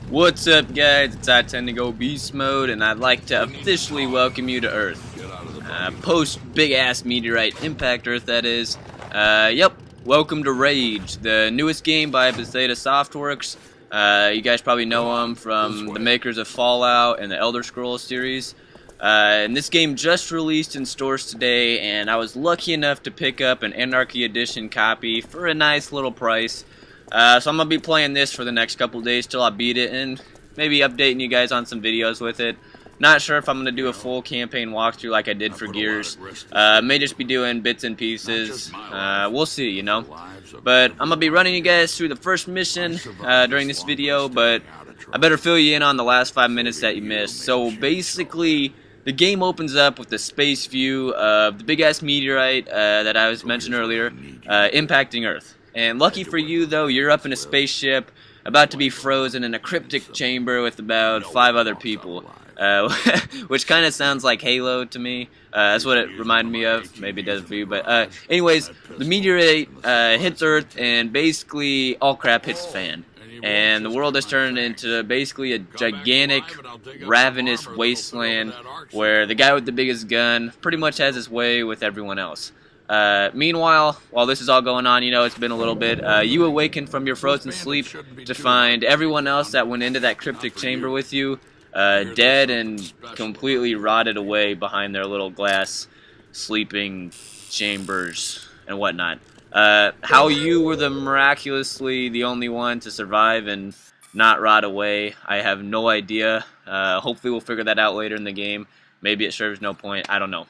What's up, guys? It's iTend2GoBEASTMODE, and I'd like to officially welcome you to Earth. Post big ass meteorite impact Earth, that is. Yep, welcome to Rage, the newest game by Bethesda Software. You guys probably know them from the makers of Fallout and the Elder Scrolls series. And this game just released in stores today, and I was lucky enough to pick up an Anarchy Edition copy for a nice little price. So I'm going to be playing this for the next couple days till I beat it, and maybe updating you guys on some videos with it. Not sure if I'm going to do a full campaign walkthrough like I did for Gears. May just be doing bits and pieces. We'll see, you know. But I'm going to be running you guys through the first mission during this video, but I better fill you in on the last 5 minutes that you missed. So basically, the game opens up with the space view of the big-ass meteorite that I was mentioned earlier impacting Earth. And lucky for you, though, you're up in a spaceship about to be frozen in a cryptic chamber with about 5 other people, which kind of sounds like Halo to me. That's what it reminded me of. Maybe it does for you. But anyways, the meteorite hits Earth, and basically all crap hits the fan. And the world has turned into basically a gigantic, ravenous wasteland where the guy with the biggest gun pretty much has his way with everyone else. Meanwhile, while this is all going on, you know, it's been a little bit, you awaken from your frozen sleep to find everyone else that went into that cryptic chamber with you dead and completely rotted away behind their little glass sleeping chambers and whatnot. How you were miraculously the only one to survive and not rot away, I have no idea. Hopefully we'll figure that out later in the game. Maybe it serves no point, I don't know.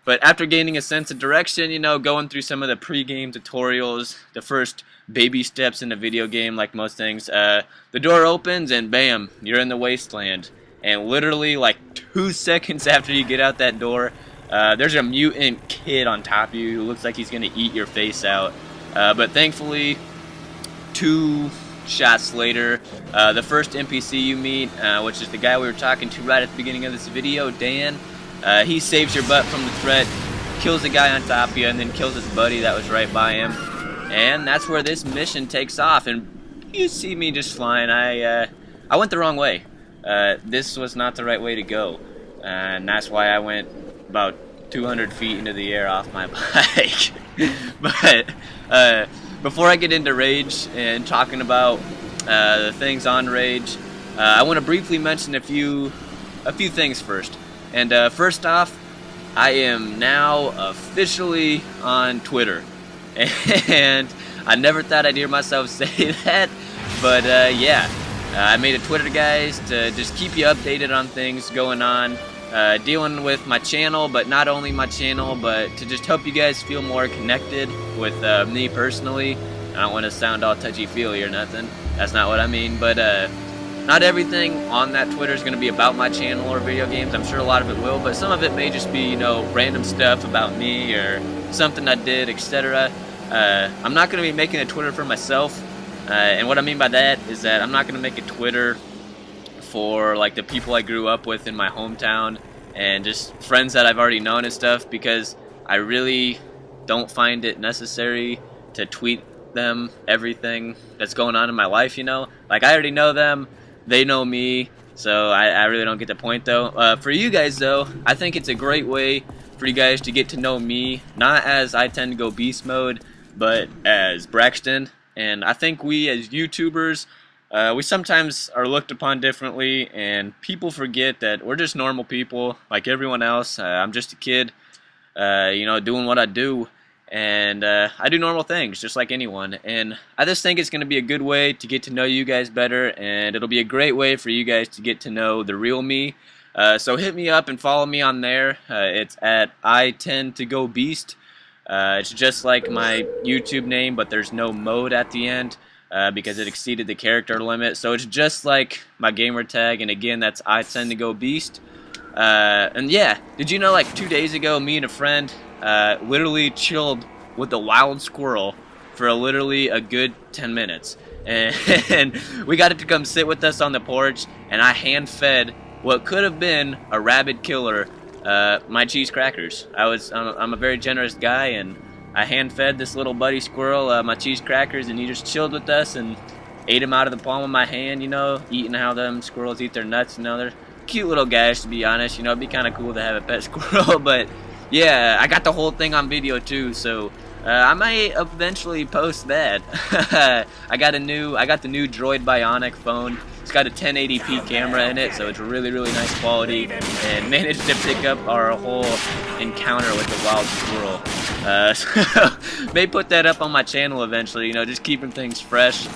But after gaining a sense of direction, you know, going through some of the pre-game tutorials, the first baby steps in a video game like most things, the door opens and bam, you're in the wasteland. And literally like 2 seconds after you get out that door, there's a mutant kid on top of you who looks like he's going to eat your face out. But thankfully, 2 shots later, the first NPC you meet, which is the guy we were talking to right at the beginning of this video, Dan, he saves your butt from the threat, kills the guy on top of you, and then kills his buddy that was right by him. And that's where this mission takes off. And you see me just flying. I went the wrong way. This was not the right way to go. And that's why I went about 200 feet into the air off my bike. But before I get into Rage and talking about the things on Rage, I want to briefly mention a few things first. And first off, I am now officially on Twitter. And I never thought I'd hear myself say that, but yeah. I made a Twitter, guys, to just keep you updated on things going on, dealing with my channel, but not only my channel, but to just help you guys feel more connected with me personally. I don't want to sound all touchy-feely or nothing. That's not what I mean, but not everything on that Twitter is going to be about my channel or video games. I'm sure a lot of it will, but some of it may just be, you know, random stuff about me or something I did, etc. I'm not going to be making a Twitter for myself, and what I mean by that is that I'm not going to make a Twitter for like the people I grew up with in my hometown and just friends that I've already known and stuff, because I really don't find it necessary to tweet them everything that's going on in my life, you know. Like, I already know them. They know me, so I really don't get the point, though. For you guys, though, I think it's a great way for you guys to get to know me, not as iTend2GoBeastMode, but as Braxton. And I think we, as YouTubers, we sometimes are looked upon differently, and people forget that we're just normal people, like everyone else. I'm just a kid, you know, doing what I do. And I do normal things just like anyone, and I just think it's going to be a good way to get to know you guys better, and it'll be a great way for you guys to get to know the real me. So hit me up and follow me on there. It's at iTend2GoBeast. It's just like my YouTube name, but there's no mode at the end because it exceeded the character limit. So it's just like my gamer tag, and again, that's iTend2GoBeast. And yeah, did you know, like 2 days ago, me and a friend literally chilled with a wild squirrel for literally a good 10 minutes. And we got it to come sit with us on the porch, and I hand-fed what could have been a rabid killer my cheese crackers. I'm a very generous guy, and I hand-fed this little buddy squirrel my cheese crackers, and he just chilled with us, and ate them out of the palm of my hand, you know, eating how them squirrels eat their nuts. You know, they're cute little guys, to be honest. You know, it'd be kind of cool to have a pet squirrel. But yeah, I got the whole thing on video too, so I might eventually post that. I got the new Droid Bionic phone. It's got a 1080p camera in it, so it's really nice quality, and managed to pick up our whole encounter with the wild squirrel. So may put that up on my channel eventually, you know, just keeping things fresh.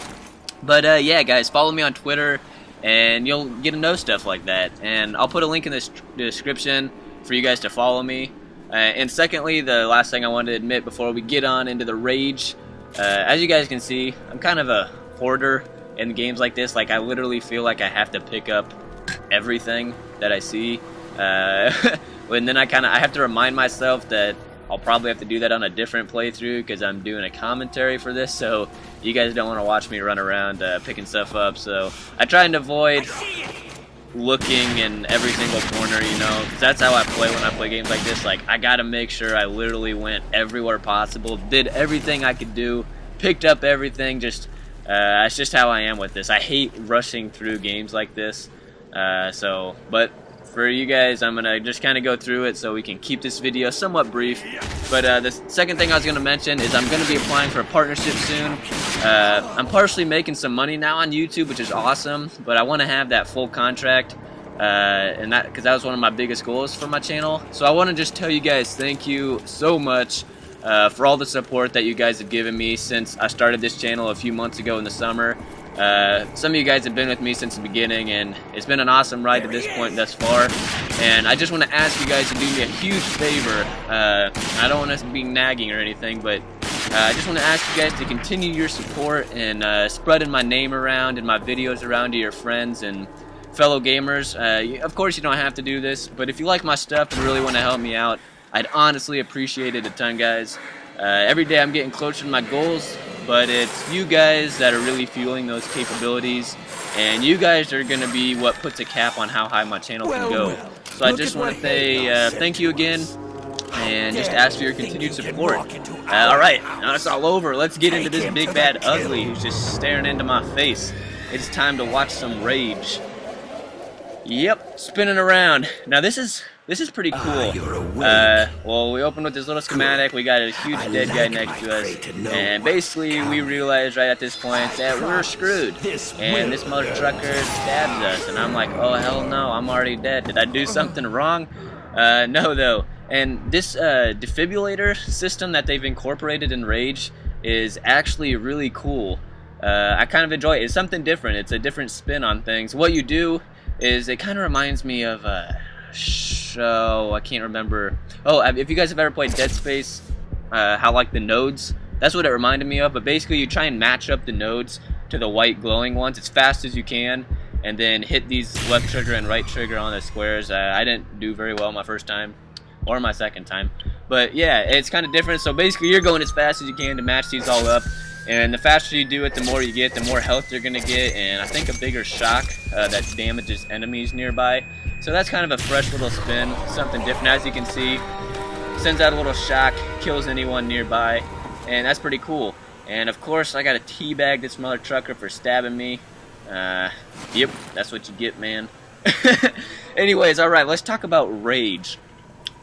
But yeah, guys, follow me on Twitter, and you'll get to know stuff like that. And I'll put a link in the description for you guys to follow me. And secondly, the last thing I wanted to admit before we get on into the rage, as you guys can see, I'm kind of a hoarder in games like this. Like, I literally feel like I have to pick up everything that I see. And then I have to remind myself that I'll probably have to do that on a different playthrough because I'm doing a commentary for this, so you guys don't want to watch me run around picking stuff up. So I try and avoid looking in every single corner, you know, because that's how I play when I play games like this. Like, I gotta make sure I literally went everywhere possible, did everything I could do, picked up everything. Just it's just how I am with this. I hate rushing through games like this. But for you guys, I'm gonna just kind of go through it so we can keep this video somewhat brief. But the second thing I was gonna mention is I'm gonna be applying for a partnership soon. I'm partially making some money now on YouTube, which is awesome, but I want to have that full contract, and because that was one of my biggest goals for my channel. So I want to just tell you guys thank you so much for all the support that you guys have given me since I started this channel a few months ago in the summer. Some of you guys have been with me since the beginning, and it's been an awesome ride to this point thus far. And I just want to ask you guys to do me a huge favor. I don't want to be nagging or anything, but I just want to ask you guys to continue your support and spreading my name around and my videos around to your friends and fellow gamers. Of course, you don't have to do this, but if you like my stuff and really want to help me out, I'd honestly appreciate it a ton, guys. Every day I'm getting closer to my goals, but it's you guys that are really fueling those capabilities, and you guys are going to be what puts a cap on how high my channel can go. So I just want to say thank you again, and just ask for your continued support. Alright, now it's all over. Let's get into this big bad ugly who's just staring into my face. It's time to watch some rage. Yep, spinning around. Now this is pretty cool. Well, we opened with this little schematic. We got a huge dead guy next to us, and basically we realized right at this point that we're screwed. And this mother trucker stabs us, and I'm like, oh hell no, I'm already dead. Did I do something wrong? No though. And this defibrillator system that they've incorporated in Rage is actually really cool. I kind of enjoy it. It's something different. It's a different spin on things. What you do is, it kind of reminds me of a show, I can't remember. Oh, if you guys have ever played Dead Space, how like the nodes, that's what it reminded me of. But basically you try and match up the nodes to the white glowing ones as fast as you can, and then hit these left trigger and right trigger on the squares. I didn't do very well my first time or my second time, but yeah, it's kind of different. So basically you're going as fast as you can to match these all up, and the faster you do it, the more you get, the more health you're gonna get, and I think a bigger shock that damages enemies nearby. So that's kind of a fresh little spin, something different. As you can see, sends out a little shock, kills anyone nearby, and that's pretty cool. And of course I gotta teabag this mother trucker for stabbing me. Yep, that's what you get, man. Anyways, alright, let's talk about Rage.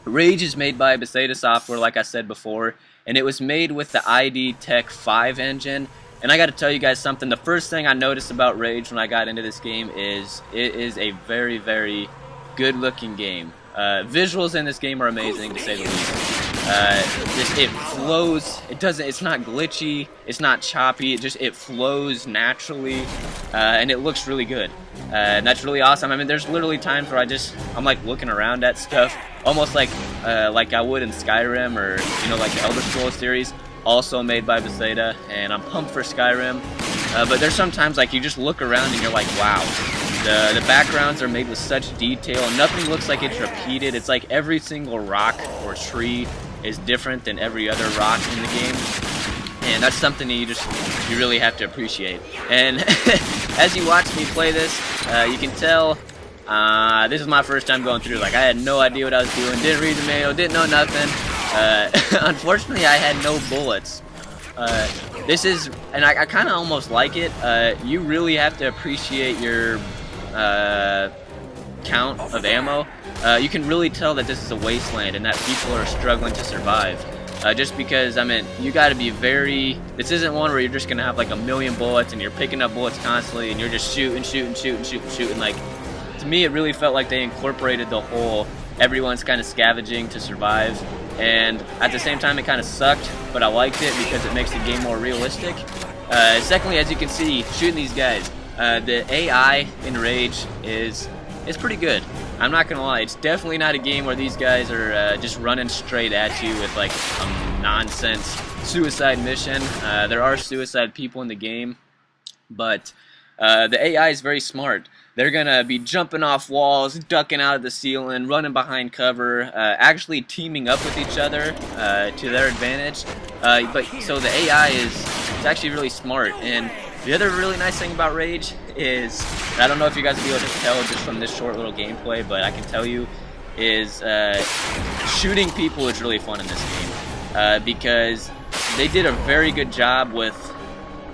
Rage is made by Bethesda Software, like I said before, and it was made with the ID Tech 5 engine. And I gotta tell you guys something, the first thing I noticed about Rage when I got into this game is it is a very, very good looking game. Visuals in this game are amazing, to say the least. It flows, it's not glitchy, it's not choppy, it flows naturally, and it looks really good. And that's really awesome. I mean, there's literally times where I'm like looking around at stuff, almost like I would in Skyrim, or you know, like the Elder Scrolls series, also made by Bethesda, and I'm pumped for Skyrim. But there's sometimes like you just look around and you're like, wow, the backgrounds are made with such detail, and nothing looks like it's repeated. It's like every single rock or tree is different than every other rock in the game, and that's something that you really have to appreciate. And as you watch me play this, you can tell this is my first time going through. Like, I had no idea what I was doing, didn't read the manual, didn't know nothing. Unfortunately, I had no bullets. this is, and I kind of almost like it. You really have to appreciate your count of ammo. You can really tell that this is a wasteland and that people are struggling to survive. Just because, I mean, you got to be very. This isn't one where you're just gonna have like a million bullets and you're picking up bullets constantly and you're just shooting. Like, to me, it really felt like they incorporated the whole everyone's kind of scavenging to survive. And at the same time, it kind of sucked, but I liked it because it makes the game more realistic. Secondly, as you can see, shooting these guys, the AI in Rage is pretty good. I'm not gonna lie, it's definitely not a game where these guys are just running straight at you with like a nonsense suicide mission. There are suicide people in the game, but the AI is very smart. They're gonna be jumping off walls, ducking out of the ceiling, running behind cover, actually teaming up with each other to their advantage. But so the AI is actually really smart. And the other really nice thing about Rage is, I don't know if you guys will be able to tell just from this short little gameplay, but I can tell you, is shooting people is really fun in this game because they did a very good job with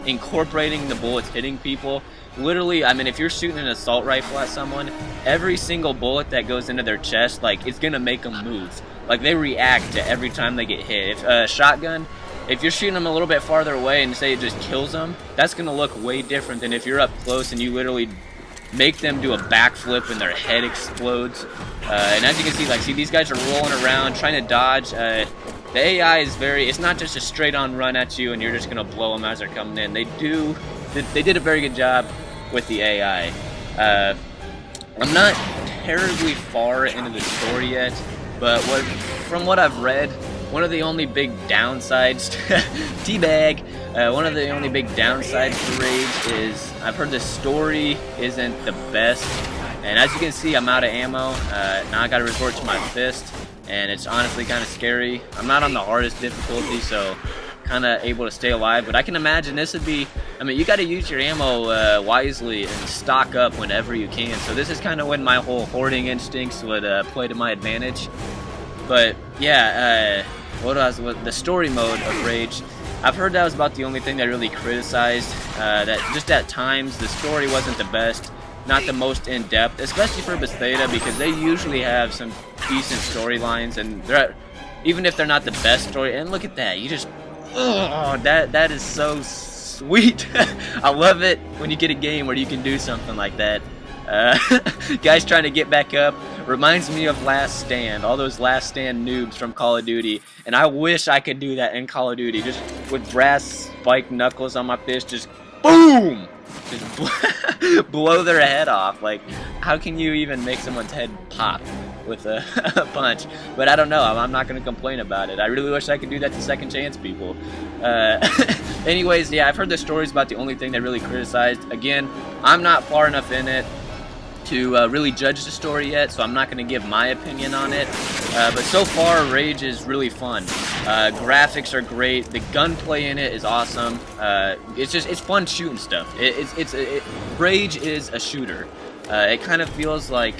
incorporating the bullets hitting people. Literally, I mean, if you're shooting an assault rifle at someone, every single bullet that goes into their chest, like, it's gonna make them move. Like, they react to every time they get hit. If a shotgun, if you're shooting them a little bit farther away and say it just kills them, that's gonna look way different than if you're up close and you literally make them do a backflip and their head explodes. And as you can see, like, see, these guys are rolling around trying to dodge. The AI is it's not just a straight on run at you and you're just gonna blow them as they're coming in. They did a very good job with the AI. I'm not terribly far into the story yet, but from what I've read, one of the only big downsides teabag, one of the only big downsides to Rage is I've heard the story isn't the best, and as you can see, I'm out of ammo. Now I gotta resort to my fist, and it's honestly kind of scary. I'm not on the hardest difficulty, so kind of able to stay alive, but I can imagine this would be, I mean, you got to use your ammo wisely and stock up whenever you can. So this is kind of when my whole hoarding instincts would play to my advantage. But yeah, what the story mode of Rage, I've heard that was about the only thing that really criticized, that just at times the story wasn't the best, not the most in-depth, especially for Bethesda, because they usually have some decent storylines, and even if they're not the best story, and look at that, you just, oh, that is so sweet. I love it when you get a game where you can do something like that. Guys trying to get back up reminds me of Last Stand, all those Last Stand noobs from Call of Duty, and I wish I could do that in Call of Duty, just with brass spiked knuckles on my fist, just boom, just blow their head off. Like, how can you even make someone's head pop with a punch? But I don't know, I'm not going to complain about it. I really wish I could do that to Second Chance people. Anyways, yeah, I've heard the stories about the only thing they really criticized. Again, I'm not far enough in it to really judge the story yet, so I'm not going to give my opinion on it. But so far, Rage is really fun. Graphics are great. The gunplay in it is awesome. It's fun shooting stuff. Rage is a shooter. It kind of feels like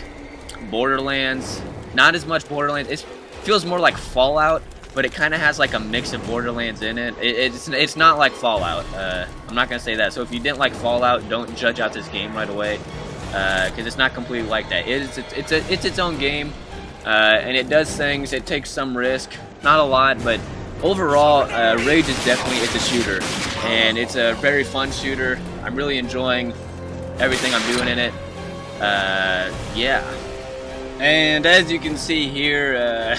Borderlands. Not as much Borderlands. It feels more like Fallout, but it kind of has like a mix of Borderlands in it. It's not like Fallout. I'm not going to say that. So if you didn't like Fallout, don't judge out this game right away, because it's not completely like that. It's its own game, and it does things. It takes some risk, not a lot, but overall, Rage is definitely, it's a shooter, and it's a very fun shooter. I'm really enjoying everything I'm doing in it. Yeah. And as you can see here,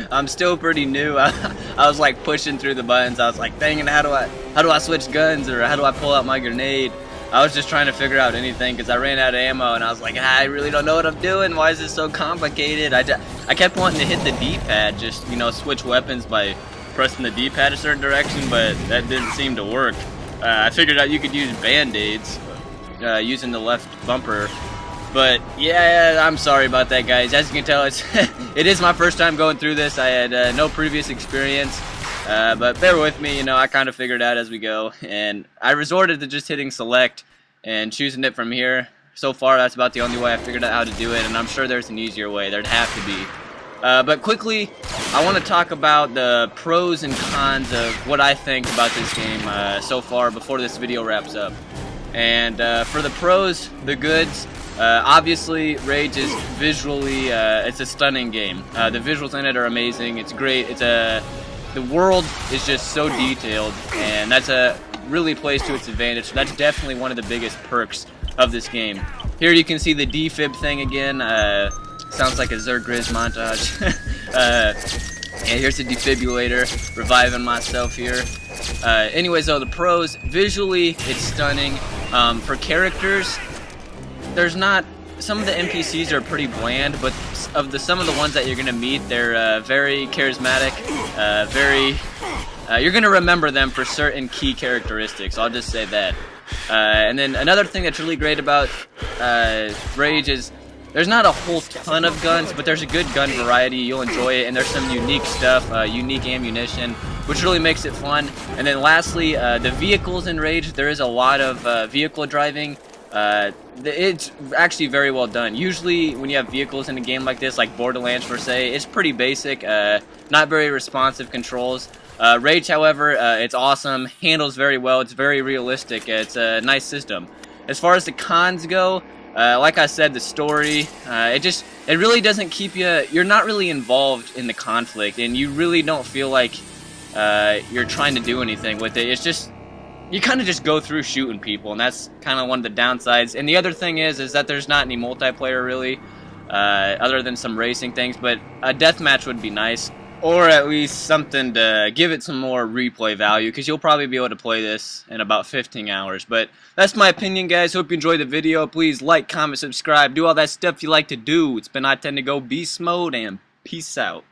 I'm still pretty new. I was like pushing through the buttons. I was like, dang it, how do I switch guns, or how do I pull out my grenade? I was just trying to figure out anything because I ran out of ammo, and I was like, I really don't know what I'm doing. Why is this so complicated? I kept wanting to hit the D-pad, just, you know, switch weapons by pressing the D-pad a certain direction, but that didn't seem to work. I figured out you could use band-aids using the left bumper. But yeah, I'm sorry about that, guys. As you can tell, it is my first time going through this. I had no previous experience, but bear with me. You know, I kind of figured it out as we go, and I resorted to just hitting select and choosing it from here. So far, that's about the only way I figured out how to do it, and I'm sure there's an easier way. There'd have to be. But quickly, I want to talk about the pros and cons of what I think about this game so far before this video wraps up. And for the pros, the goods, obviously Rage is visually, it's a stunning game. The visuals in it are amazing. It's great. The world is just so detailed, and that's really plays to its advantage. So that's definitely one of the biggest perks of this game. Here you can see the defib thing again. Sounds like a Zergriz montage. And here's the defibrillator, reviving myself here. Anyways, though, the pros, visually, it's stunning. For characters, there's not, some of the NPCs are pretty bland, but some of the ones that you're gonna meet, they're very charismatic, you're gonna remember them for certain key characteristics. I'll just say that. And then another thing that's really great about Rage is there's not a whole ton of guns, but there's a good gun variety. You'll enjoy it, and there's some unique stuff, unique ammunition, which really makes it fun. And then lastly, the vehicles in Rage, there is a lot of vehicle driving. It's actually very well done. Usually when you have vehicles in a game like this, like Borderlands per se, it's pretty basic, not very responsive controls. Rage, however, it's awesome, handles very well, it's very realistic, it's a nice system. As far as the cons go, like I said, the story, it really doesn't keep you're not really involved in the conflict, and you really don't feel like you're trying to do anything with it. It's just, you kind of just go through shooting people, and that's kind of one of the downsides. And the other thing is that there's not any multiplayer really, other than some racing things, but a deathmatch would be nice. Or at least something to give it some more replay value, because you'll probably be able to play this in about 15 hours. But that's my opinion, guys. Hope you enjoyed the video. Please like, comment, subscribe, do all that stuff you like to do. It's been iTend2GoBeastMode, and peace out.